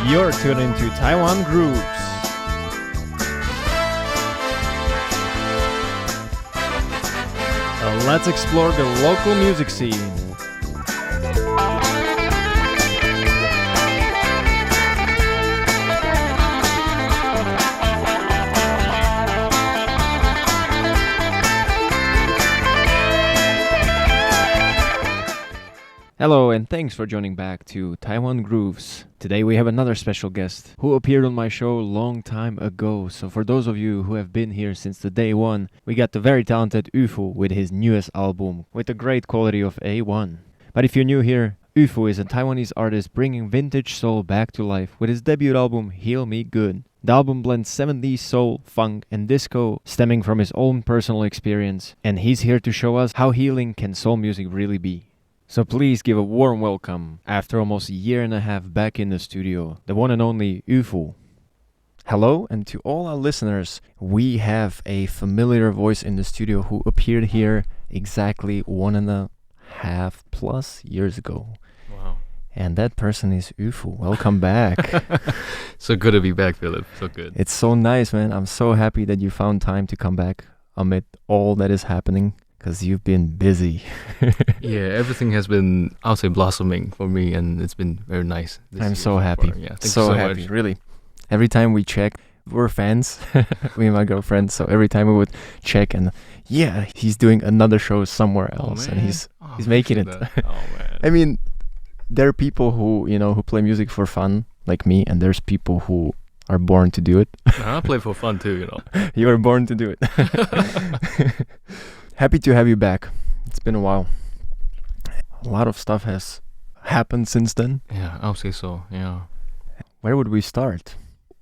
You're tuned into Taiwan Grooves. Let's explore the local music scene. Hello and thanks for joining back to Taiwan Grooves. Today we have another special guest who appeared on my show a long time ago. So for those of you who have been here since the day one, we got the very talented Yufu with his newest album with a great quality of A1. But if you're new here, Yufu is a Taiwanese artist bringing vintage soul back to life with his debut album Heal Me Good. The album blends 70s soul, funk, and disco stemming from his own personal experience, and he's here to show us how healing can soul music really be. So please give a warm welcome, after almost a year and a half back in the studio, the one and only Yufu. Hello, and to all our listeners, we have a familiar voice in the studio who appeared here exactly 1.5 plus years ago. Wow. And that person is Yufu. Welcome back. So good to be back, Philip. So good. It's so nice, man. I'm so happy that you found time to come back amid all that is happening. Because you've been busy. Yeah, everything has been, I'll say, blossoming for me, and it's been very nice. I'm so happy. Yeah, thank so you so happy, much. really. Every time we check, we're fans, me and my girlfriend. So every time we would check, and yeah, he's doing another show somewhere else, and he's making it. Oh man. I mean, there are people who who play music for fun, like me, and there's people who are born to do it. I play for fun too, You were born to do it. Happy to have you back. It's been a while. A lot of stuff has happened since then. Yeah, I'll say so. Yeah. Where would we start?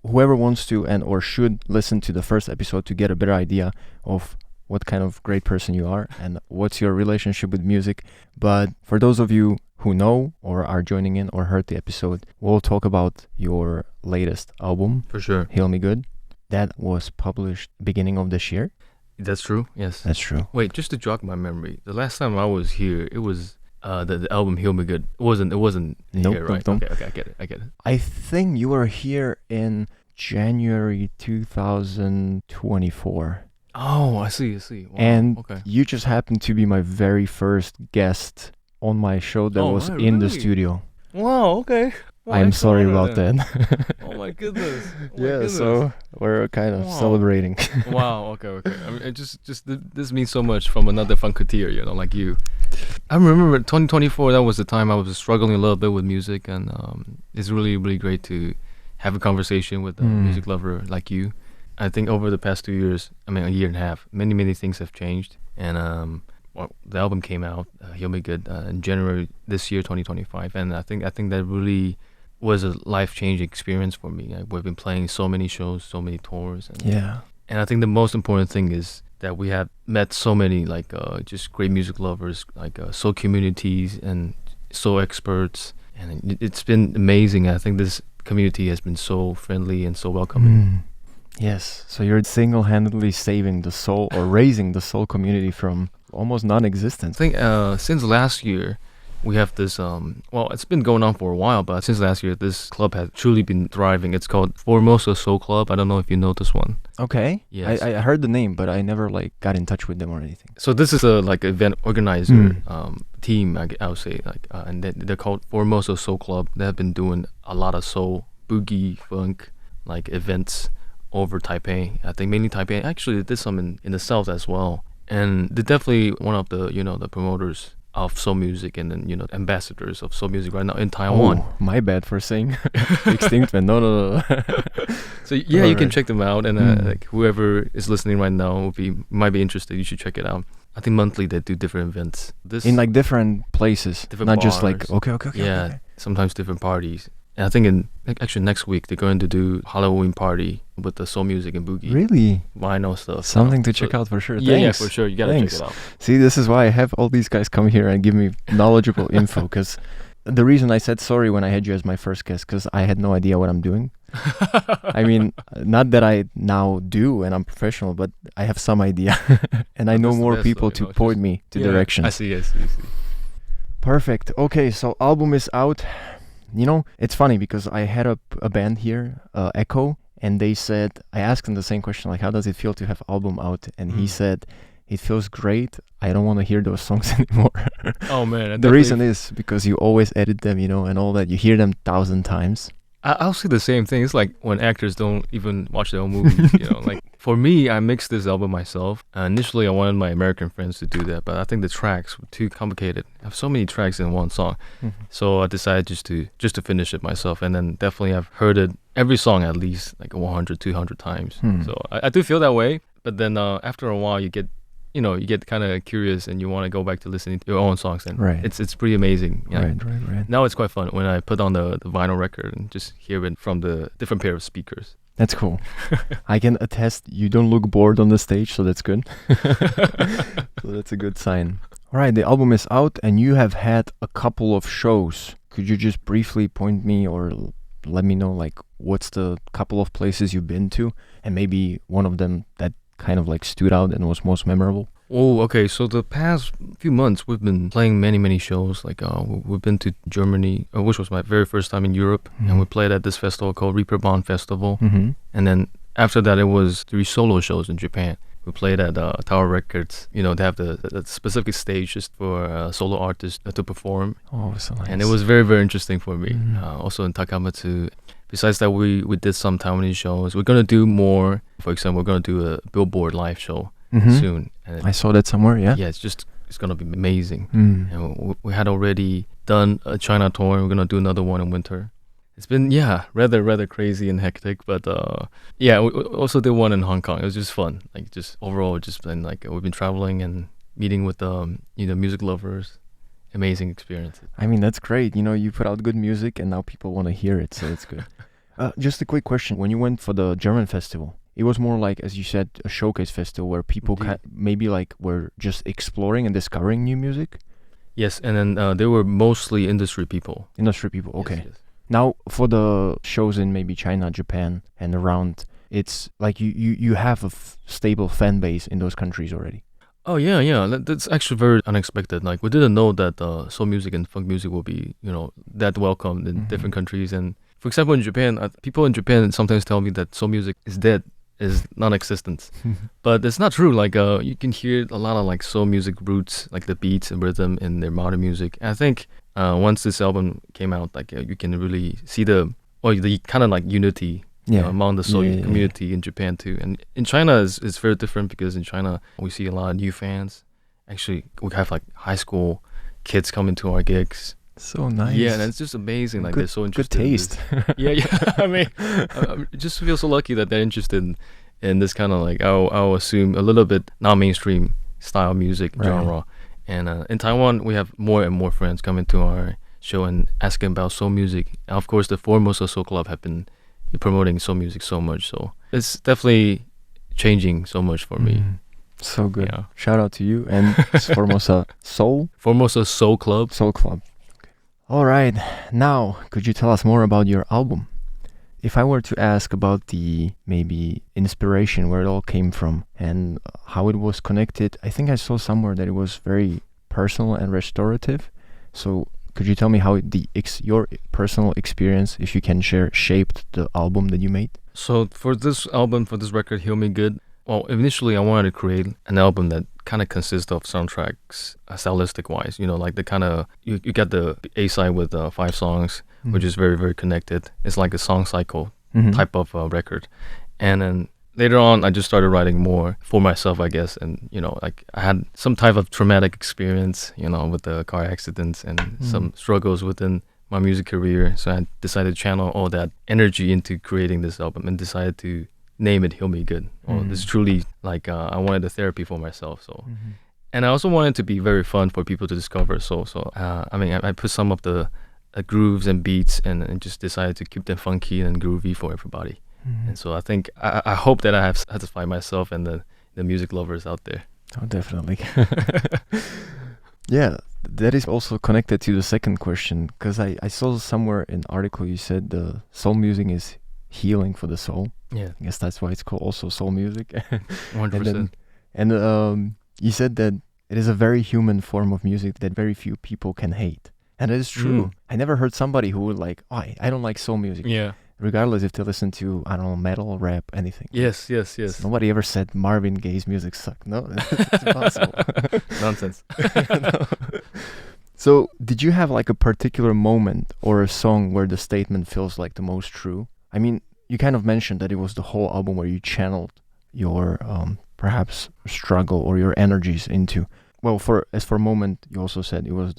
Whoever wants to and or should listen to the first episode to get a better idea of what kind of great person you are and what's your relationship with music. But for those of you who know or are joining in or heard the episode, we'll talk about your latest album, For sure. Heal Me Good. That was published beginning of this year. That's true. Yes. That's true. Wait, just to jog my memory, the last time I was here, it was the album Heal Me Good. It wasn't Nope, here, right? nope. Okay, I get it. I think you were here in January 2024. Oh, I see. Wow, And okay. you just happened to be my very first guest on my show that was right, in the really? studio. Wow, okay. Well, I'm extra sorry honor about then. that. Oh my goodness. So we're kind of Wow. celebrating. Wow. Okay. I mean, it just this means so much from another funketeer, like you. I remember 2024. That was the time I was struggling a little bit with music, and it's really, really great to have a conversation with a music lover like you. I think over the past 2 years, a year and a half, many things have changed, and the album came out, Heal Me Good, in January this year, 2025, and I think that really was a life-changing experience for me. We've been playing so many shows, so many tours, and I think the most important thing is that we have met so many just great music lovers, soul communities and soul experts, and it's been amazing. I think this community has been so friendly and so welcoming. Yes. So you're single-handedly saving the soul or raising the soul community from almost non-existence. I think since last year, we have this, it's been going on for a while, but since last year, this club has truly been thriving. It's called Formosa Soul Club. I don't know if you know this one. Okay. Yes. I heard the name, but I never got in touch with them or anything. So this is a event organizer team, I would say, and they're called Formosa Soul Club. They have been doing a lot of soul, boogie, funk, events over Taipei. I think mainly Taipei. Actually, they did some in the south as well. And they're definitely one of the, the promoters of soul music and then, ambassadors of soul music right now in Taiwan. Oh, my bad for saying extinct man. No. So yeah, All you can right. check them out, and whoever is might be interested. You should check it out. I think monthly they do different events. In different places, Different not just bars. okay. Yeah, sometimes different parties. And I think actually next week they're going to do Halloween party with the soul music and boogie. Really? Vinyl stuff. Something to check out for sure. Yeah, Thanks. for sure. You gotta Thanks. check it out. See, this is why I have all these guys come here and give me knowledgeable info. Because the reason I said sorry when I had you as my first guest, because I had no idea what I'm doing. I mean, not that I now do and I'm professional, but I have some idea. And I know That's the more best, people though, to point me to directions. I see. Perfect. Okay, so album is out. You know, it's funny because I had a band here, Echo, and they said, I asked him the same question, like, how does it feel to have album out? And he said, it feels great. I don't want to hear those songs anymore. Oh man, The reason is because you always edit them, you know, and all that. You hear them 1,000 times. I'll say the same thing. It's like when actors don't even watch their own movies, you know. Like for me, I mixed this album myself. Initially, I wanted my American friends to do that, but I think the tracks were too complicated. I have so many tracks in one song, so I decided just to finish it myself. And then definitely, I've heard it every song at least like 100, 200 times. So I do feel that way. But then after a while, you get kind of curious and you want to go back to listening to your own songs, and it's pretty amazing. Yeah. Right. Now it's quite fun when I put on the vinyl record and just hear it from the different pair of speakers. That's cool. I can attest you don't look bored on the stage, so that's good. So that's a good sign. All right, the album is out and you have had a couple of shows. Could you just briefly point me or let me know like what's the couple of places you've been to and maybe one of them that kind of like stood out and was most memorable? Oh, okay. So the past few months, we've been playing many shows. Like we've been to Germany, which was my very first time in Europe, and we played at this festival called Reeperbahn Festival. And then after that, it was 3 solo shows in Japan. We played at Tower Records. You know, they have the specific stage just for solo artists to perform. Oh, so nice. And it was very interesting for me. Also in Takamatsu. Besides that, we did some Taiwanese shows. We're gonna do more. For example, we're gonna do a Billboard live show soon. And I saw that somewhere. Yeah. Yeah, it's gonna be amazing. And we had already done a China tour. And we're gonna do another one in winter. It's been rather crazy and hectic, but we also did one in Hong Kong. It was just fun. Like just overall, just been like we've been traveling and meeting with music lovers. Amazing experience. I mean, that's great. You know, you put out good music and now people want to hear it, so it's good. Just a quick question. When you went for the German festival, it was more like, as you said, a showcase festival where people maybe like were just exploring and discovering new music? Yes, and then they were mostly industry people. Industry people, okay. Yes. Now, for the shows in maybe China, Japan, and around, it's like you have a stable fan base in those countries already. Oh yeah. That's actually very unexpected. Like we didn't know that soul music and funk music will be, that welcomed in different countries. And for example, in Japan, people in Japan sometimes tell me that soul music is dead, is non-existent. But it's not true. Like you can hear a lot of like soul music roots, like the beats and rhythm in their modern music. And I think once this album came out, like you can really see the kind of like unity. Among the soul community in Japan too. And in China it's very different because in China we see a lot of new fans. Actually, we have like high school kids coming to our gigs. So nice. Yeah, and it's just amazing. Like they're so interested. Good taste. Yeah. I mean, I just feel so lucky that they're interested in this kind of like I'll assume a little bit non-mainstream style music genre. And in Taiwan, we have more and more friends coming to our show and asking about soul music. And of course, the Formosa Soul Club have been promoting soul music so much, so it's definitely changing so much for me. So good. Yeah. Shout out to you and Formosa Soul Club. Okay. All right, now could you tell us more about your album? If I were to ask about the maybe inspiration, where it all came from and how it was connected, I think I saw somewhere that it was very personal and restorative. So could you tell me how your personal experience, if you can share, shaped the album that you made? So for this album, for this record, Heal Me Good, well, initially I wanted to create an album that kind of consists of soundtracks, stylistic-wise. Like the kind of, you got the A-side with 5 songs, which is very, very connected. It's like a song cycle type of record. And then later on, I just started writing more for myself, I guess. And, like I had some type of traumatic experience, with the car accidents and some struggles within my music career. So I decided to channel all that energy into creating this album and decided to name it Heal Me Good. Well, this is truly like I wanted a therapy for myself. So, and I also wanted it to be very fun for people to discover. So I put some of the grooves and beats and just decided to keep them funky and groovy for everybody. And so I think I hope that I have satisfied myself and the music lovers out there. Oh, definitely. Yeah, that is also connected to the second question, because I saw somewhere in an article you said the soul music is healing for the soul. Yeah. I guess that's why it's called also soul music. 100%. And you said that it is a very human form of music that very few people can hate. And it is true. I never heard somebody who would like, oh, I don't like soul music. Yeah. Regardless if they listen to, I don't know, metal, rap, anything. Yes. Nobody ever said Marvin Gaye's music sucked. No, it's impossible. Nonsense. No. So, did you have like a particular moment or a song where the statement feels like the most true? I mean, you kind of mentioned that it was the whole album where you channeled your perhaps struggle or your energies into. Well, for a moment, you also said it was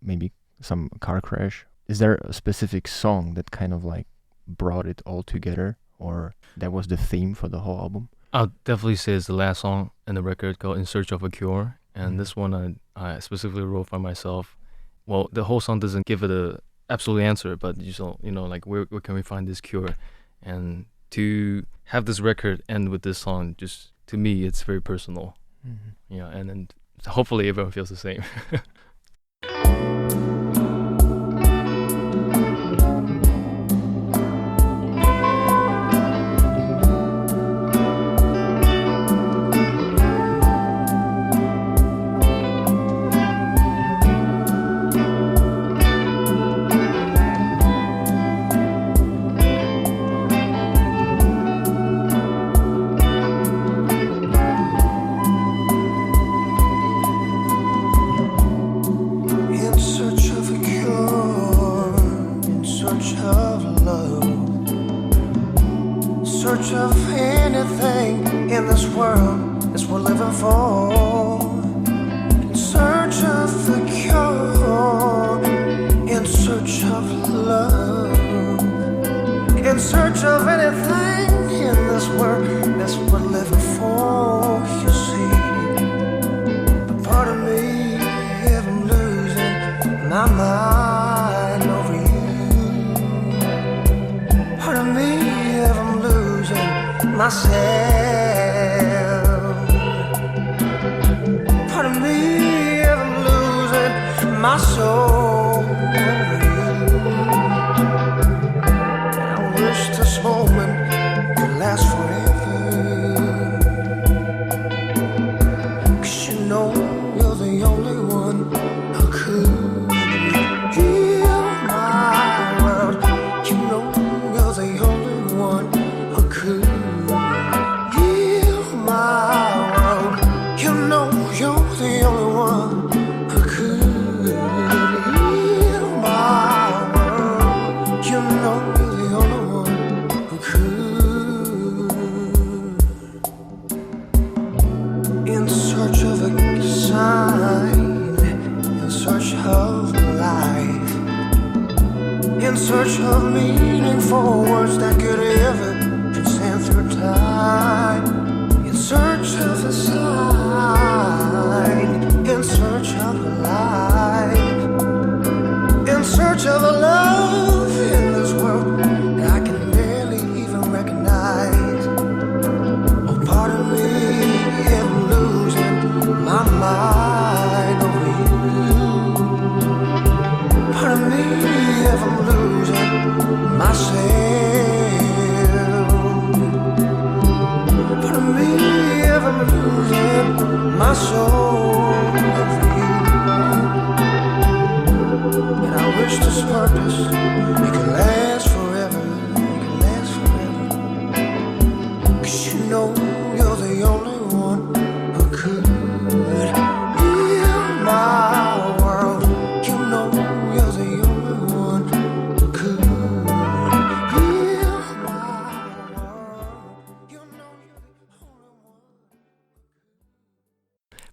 maybe some car crash. Is there a specific song that kind of like brought it all together, or that was the theme for the whole album? I'll definitely say it's the last song in the record called In Search of a Cure. And this one I specifically wrote for myself. Well, the whole song doesn't give it a absolute answer, but you know, like where can we find this cure? And to have this record end with this song, just to me, it's very personal. Yeah, and then hopefully everyone feels the same.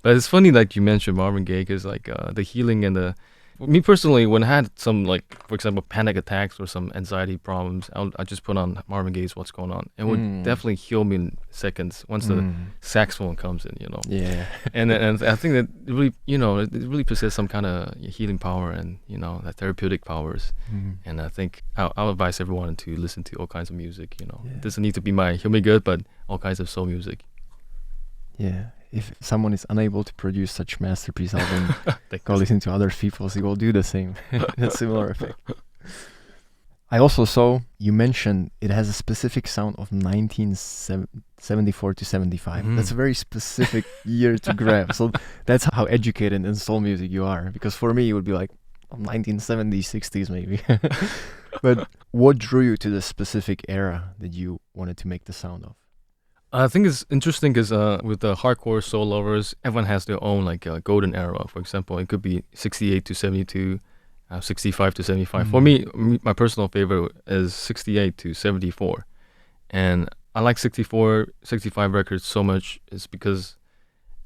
But it's funny that you mentioned Marvin Gaye, because like the healing and me personally, when I had some, like, for example, panic attacks or some anxiety problems, I just put on Marvin Gaye's What's Going On. It would definitely heal me in seconds once the saxophone comes in, you know. Yeah. and I think that it really, you know, it really possesses some kind of healing power and, you know, that therapeutic powers. And I think I'll advise everyone to listen to all kinds of music, you know. It doesn't need to be my Heal Me Good, but all kinds of soul music. Yeah. If someone is unable to produce such masterpiece album, go listen to other people's. He will do the same. A similar effect. I also saw you mentioned it has a specific sound of 1974 to 75. That's a very specific year to grab. So that's how educated in soul music you are. Because for me, it would be like, 1970s, 60s maybe. But what drew you to the specific era that you wanted to make the sound of? I think it's interesting because with the hardcore soul lovers, everyone has their own like golden era. For example, it could be 68 to 72, 65 to 75. For me, my personal favorite is 68 to 74. And I like 64, 65 records so much is because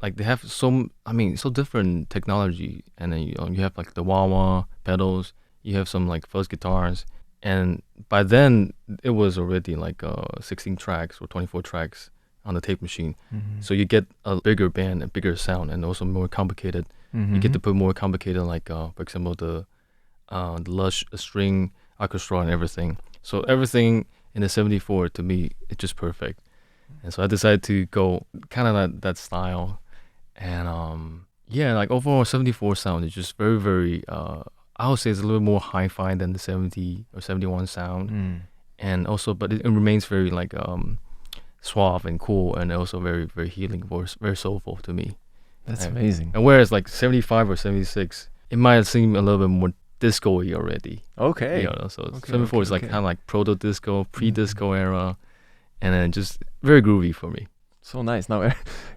like they have so different technology. And then you have like the wah-wah pedals, you have some like fuzz guitars. And by then, it was already like 16 tracks or 24 tracks on the tape machine. So you get a bigger band, a bigger sound, and also more complicated. You get to put more complicated, like for example, the lush string orchestra and everything. So everything in the 74 to me, it's just perfect. And so I decided to go kind of that style. And like overall 74 sound is just very, very, I would say it's a little more hi-fi than the 70 or 71 sound. And also, but it remains very like suave and cool, and also very, very healing, very soulful to me. That's amazing. And whereas like 75 or 76, it might seem a little bit more disco-y already. Okay. You know, so 74 is like kind of like proto-disco, pre-disco era, and then just very groovy for me. So nice. Now,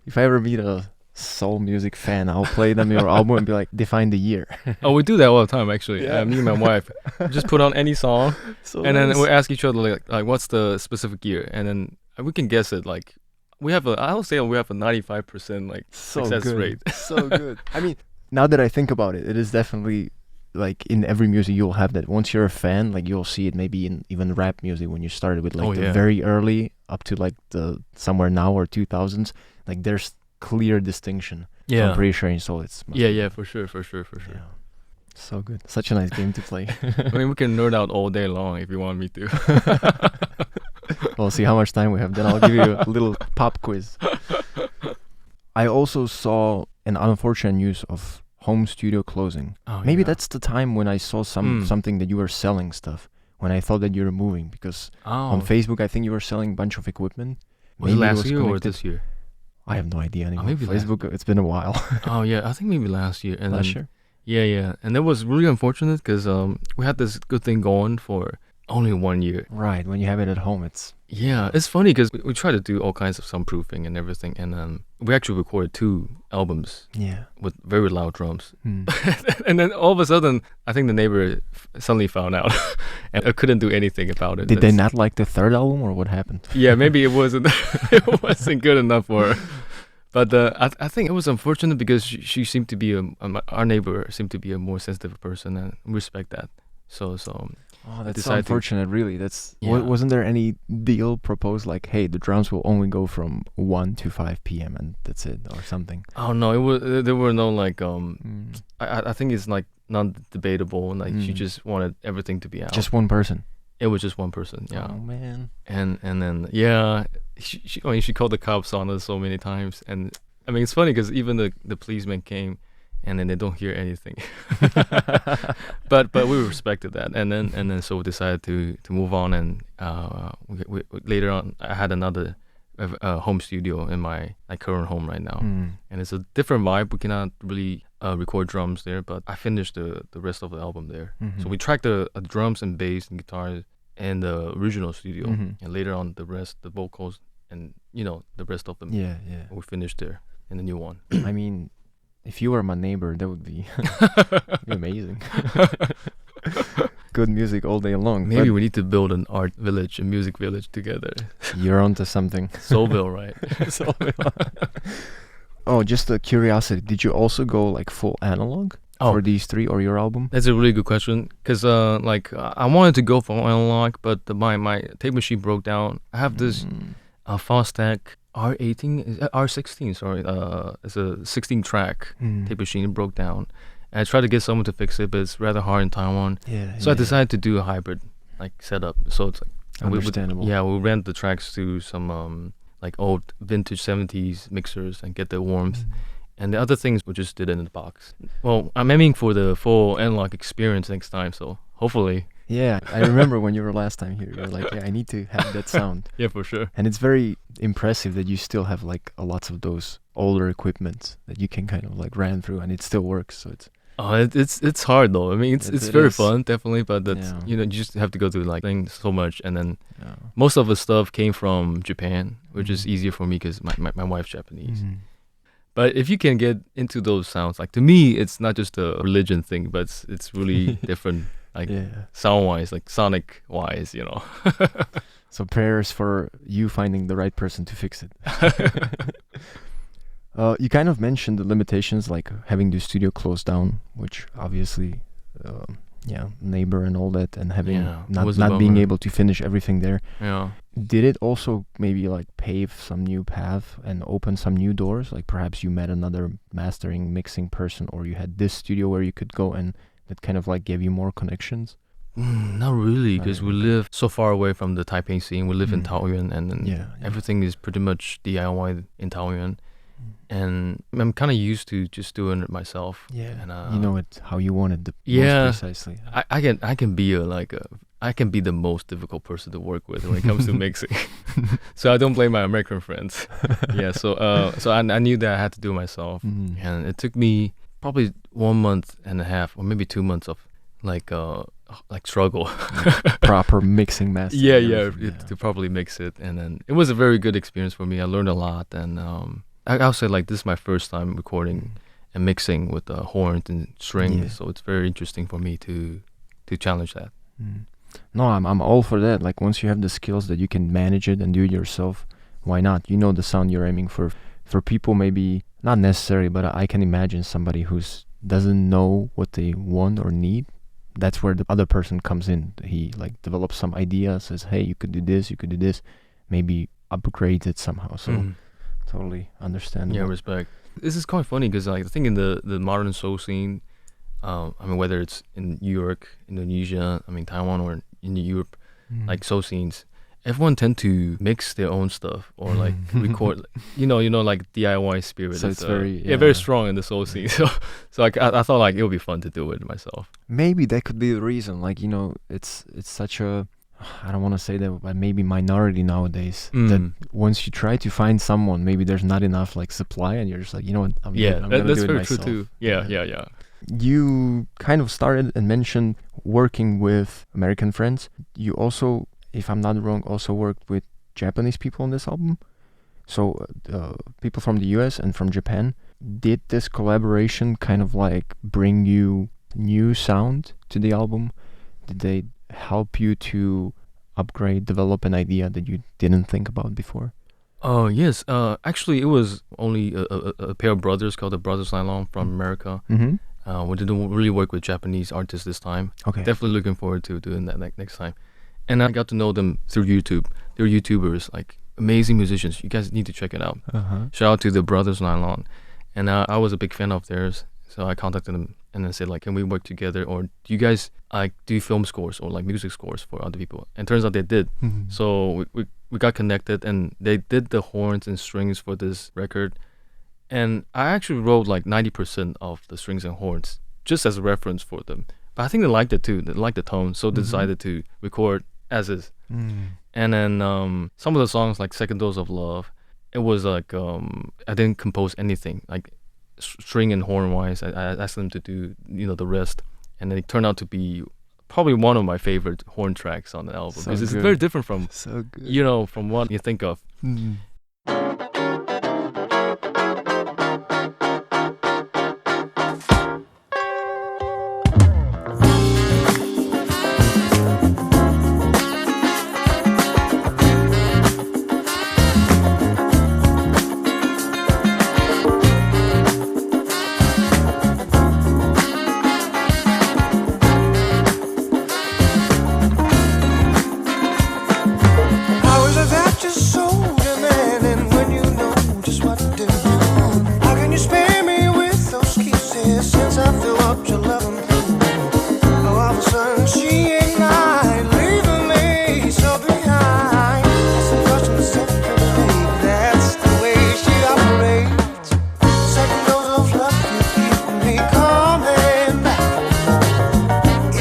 if I ever meet a soul music fan, I'll play them your album and be like, define the year. Oh, we do that all the time actually. Yeah. Me and my wife just put on any song, and nice. then we ask each other like what's the specific year, and then we can guess it. Like I would say we have a 95% like success rate. So good. I mean, now that I think about it, it is definitely like in every music you'll have that. Once you're a fan, like you'll see it maybe in even rap music when you started with like the very early up to like the somewhere now or 2000s. Like there's clear distinction. Yeah. So I'm pretty sure in soul it's for sure. Yeah. So good. Such a nice game to play. I mean, we can nerd out all day long if you want me to. We'll see how much time we have. Then I'll give you a little pop quiz. I also saw an unfortunate news of home studio closing. Maybe that's the time when I saw something that you were selling stuff. When I thought that you were moving, because on Facebook I think you were selling a bunch of equipment. Was it last year or this year? I have no idea anymore. Maybe Facebook. It's been a while. I think maybe last year. And last year. Yeah, and that was really unfortunate because we had this good thing going for only 1 year. Right, when you have it at home, it's... Yeah, it's funny because we try to do all kinds of soundproofing and everything, and we actually recorded 2 albums with very loud drums. And then all of a sudden, I think the neighbor suddenly found out and I couldn't do anything about it. Did they not like the third album, or what happened? Yeah, maybe it wasn't good enough for her. But I think it was unfortunate because she seemed to be our neighbor seemed to be a more sensitive person, and we respect that. So that's so unfortunate, really. Wasn't there any deal proposed like, hey, the drums will only go from 1 to 5 p.m. and that's it, or something? Oh no, there were no like I think it's like non-debatable, and like she just wanted everything to be out. Just one person. It was just one person. Yeah. Oh man. And then she called the cops on us so many times, and I mean it's funny because even the policeman came. And then they don't hear anything, but we respected that, and then so we decided to move on, and we later on I had another home studio in my current home right now, and it's a different vibe. We cannot really record drums there, but I finished the rest of the album there. So we tracked the drums and bass and guitars in the original studio, and later on the rest, the vocals, and the rest of them. We finished there in the new one. I mean, if you were my neighbor, that would be amazing. Good music all day long. Maybe we need to build an art village, a music village together. You're onto something. Soulville, right? Soulville. Oh, just a curiosity. Did you also go like full analog for these 3 or your album? That's a really good question. Because I wanted to go for analog, but my tape machine broke down. I have this Fostech R16, sorry, it's a 16-track tape machine. It broke down. And I tried to get someone to fix it, but it's rather hard in Taiwan. So I decided to do a hybrid setup. So it's like understandable. We rent the tracks to some old vintage 70s mixers and get the warmth. And the other things we just did it in the box. Well, I'm aiming for the full analog experience next time, so hopefully. Yeah, I remember when you were last time here, you were like, I need to have that sound. Yeah, for sure. And it's very impressive that you still have like lots of those older equipment that you can kind of like ran through and it still works. So Oh, it's hard though. I mean, it's It very is. fun, definitely, but that's Yeah. you know you just have to go through like things so much, and then Yeah. most of the stuff came from Japan, which is Mhm. easier for me because my wife's Japanese. Mhm. But if you can get into those sounds, like to me, it's not just a religion thing, but it's really different, like Yeah. sound wise, like sonic wise, you know. So prayers for you finding the right person to fix it. You kind of mentioned the limitations, like having the studio closed down, which obviously, neighbor and all that, and having Yeah, it was a not being bummer. able to finish everything there. Yeah. Did it also maybe like pave some new path and open some new doors? Like perhaps you met another mastering, mixing person, or you had this studio where you could go and that kind of like gave you more connections? Not really, Not because we really. live so far away from the Taipei scene. We live in Mm. Taoyuan, and then Yeah. everything is pretty much DIY in Taoyuan. Mm. And I'm kind of used to just doing it myself. Yeah. And You know it how you want it yeah. most precisely. I can be I can be the most difficult person to work with when it comes to mixing. So I don't blame my American friends. Yeah. So I knew that I had to do it myself, Mm. and it took me probably 1 month and a half, or maybe 2 months of like struggle. Proper mixing master. Yeah, to properly mix it, and then it was a very good experience for me. I learned a lot, and I'll say like this is my first time recording and mixing with horns and strings, Yeah. so it's very interesting for me to challenge that. Mm. No, I'm all for that. Like once you have the skills that you can manage it and do it yourself, why not? You know the sound you're aiming for. For people maybe not necessary, but I can imagine somebody who's doesn't know what they want or need. That's where the other person comes in. He like develops some idea, says, "Hey, you could do this, you could do this," maybe upgrades it somehow. So Mhm. totally understandable. Yeah, respect. This is quite funny because like, I think in the modern soul scene, I mean whether it's in New York, Indonesia, I mean Taiwan, or in Europe, Mm. like soul scenes, everyone tend to mix their own stuff or like record, you know, like DIY spirit. So is, it's very, very yeah. strong in the soul scene. So like I thought like it would be fun to do it myself. Maybe that could be the reason. Like, you know, it's such a, I don't want to say that, but maybe minority nowadays. That Mm. once you try to find someone, maybe there's not enough like supply, and you're just like, you know what, I'm gonna that's do it very myself. true too. Yeah. You kind of started and mentioned working with American friends. You also, if I'm not wrong, also worked with Japanese people on this album. So people from the US and from Japan. Did this collaboration kind of like bring you new sound to the album? Did they help you to upgrade, develop an idea that you didn't think about before? Oh yes. Actually, it was only a pair of brothers called the Brothers Nylon from America. Mm-hmm. We didn't really work with Japanese artists this time. Okay. Definitely looking forward to doing that next time. And I got to know them through YouTube. They're YouTubers, like amazing musicians. You guys need to check it out. Uh-huh. Shout out to the Brothers Nylon. And I was a big fan of theirs, so I contacted them and then said like, can we work together? Or do you guys like do film scores or like music scores for other people? And turns out they did. Mhm. So we got connected, and they did the horns and strings for this record. And I actually wrote like 90% of the strings and horns just as a reference for them. But I think they liked it too. They liked the tone, so they decided to record as is. Mm. And then some of the songs like Second Dose of Love, it was like I didn't compose anything like string and horn wise. I asked them to do the rest, and then it turned out to be probably one of my favorite horn tracks on the album So because it's good. very different from So good. from what you think of. Mm. How is it that you're so demanding when you know just what to do? How can you spare me with those kisses since I fill up your loving pool? All of a sudden she ignite, leaving me so behind. That's the crush in the second baby, that's the way she operates. Second dose of love, you keep me coming back,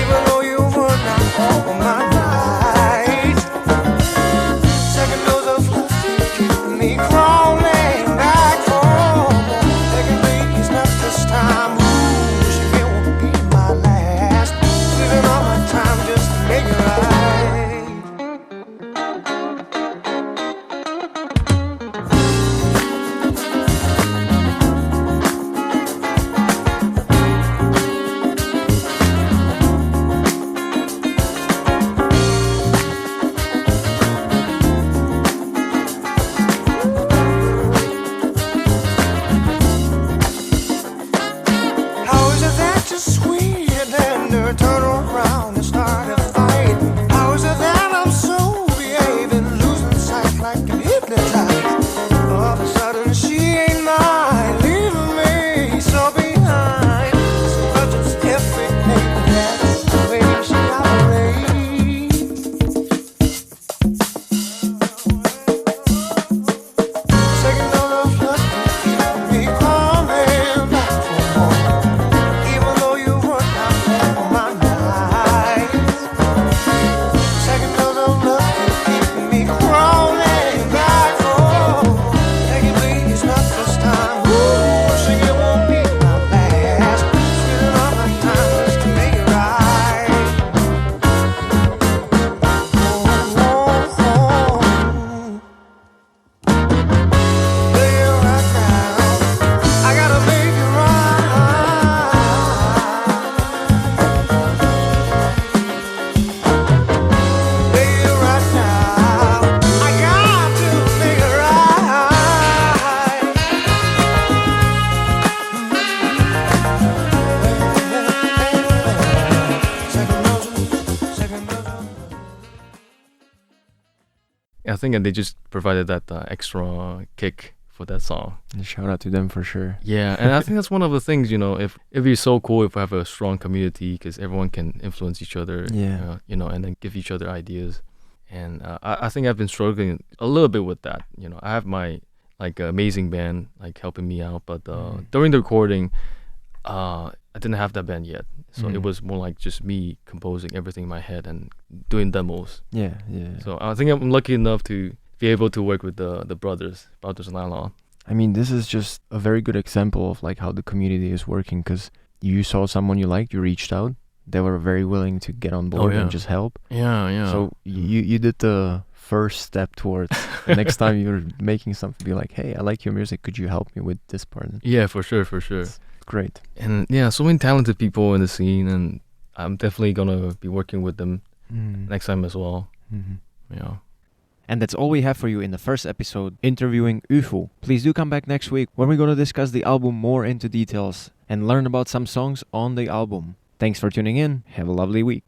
even though you were not over my night. Second dose of love, you keep me crawling back home. Begging please not this time. Ooh, she feel around and start a fight. Hours of that I'm so behaving, losing sight like I'm hypnotized. All of a sudden she ain't mine, leaving me so behind. So just every day, that's the way she operates. Second dose of love can keep me coming back for more, even though you work out for my night. Second dose of love can keep me crawling back for more. Begging please, not this time. Ooh, wishing it won't be my last. Spending all my time just to make it right. Baby, right now, I gotta make it right. Baby, right now, I got to make it right. Second dose. I think they just provided that extra kick for that song. Shout out to them for sure. Yeah, and I think that's one of the things, if it'd be so cool if we have a strong community because everyone can influence each other, Yeah. and then give each other ideas. And I think I've been struggling a little bit with that. I have my amazing band helping me out, but during the recording, I didn't have that band yet, so it was more like just me composing everything in my head and doing demos. Yeah, yeah. So I think I'm lucky enough to be able to work with the brothers Nylon. I mean, this is just a very good example of how the community is working, because you saw someone you liked, you reached out, they were very willing to get on board yeah. and just help. Yeah. So you did the first step towards the next time you're making something, be like, hey, I like your music, could you help me with this part? Yeah, for sure. It's great. And yeah, so many talented people in the scene, and I'm definitely gonna be working with them next time as well. Yeah. And that's all we have for you in the first episode, interviewing Yufu. Please do come back next week when we're going to discuss the album more into details and learn about some songs on the album. Thanks for tuning in. Have a lovely week.